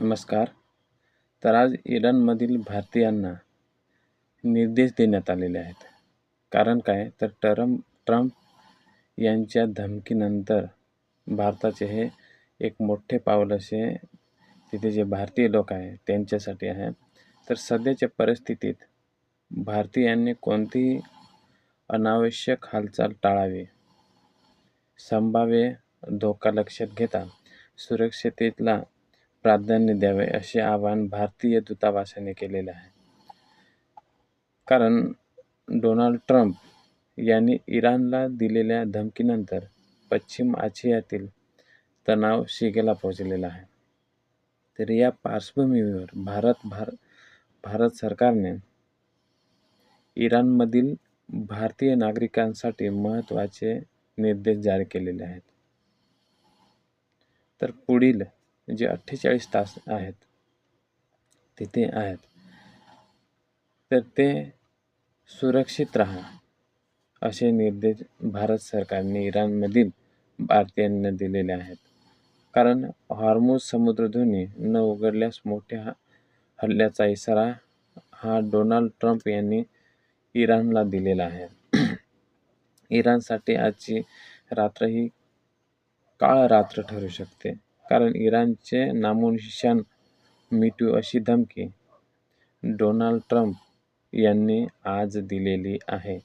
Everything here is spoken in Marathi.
नमस्कार. तर आज इराणमधील भारतीयांना निर्देश देण्यात आलेले आहेत. कारण काय तर ट्रम्प यांच्या धमकीनंतर भारताचे हे एक मोठे पाऊल असे तिथे जे भारतीय लोक आहेत त्यांच्यासाठी आहे. तर सध्याच्या परिस्थितीत भारतीयांनी कोणतीही अनावश्यक हालचाल टाळावी, संभाव्य धोका लक्षात घेता सुरक्षिततेला प्राधान्य द्यावे असे आवाहन भारतीय दूतावासाने केलेले आहे. कारण डोनाल्ड ट्रम्प यांनी इराणला दिलेल्या धमकीनंतर पश्चिम आशियातील तणाव शिगेला पोहोचलेला आहे. तर या पार्श्वभूमीवर भारत सरकारने इराणमधील भारतीय नागरिकांसाठी महत्त्वाचे निर्देश जारी केलेले आहेत. तर पुढील जे 48 तास आहेत तिथे आहेत तर ते सुरक्षित राहा असे निर्देश भारत सरकारने इराणमधील भारतीयांना दिलेले आहेत. कारण हॉर्मुझ समुद्रधुनी न उघडल्यास मोठ्या हल्ल्याचा इशारा हा डोनाल्ड ट्रम्प यांनी इराणला दिलेला आहे. इराणसाठी आजची रात्र ही काळ रात्र ठरू शकते. कारण इराणचे नामोनिशाण मिटू अशी धमकी डोनाल्ड ट्रम्प यांनी आज दिलेली आहे.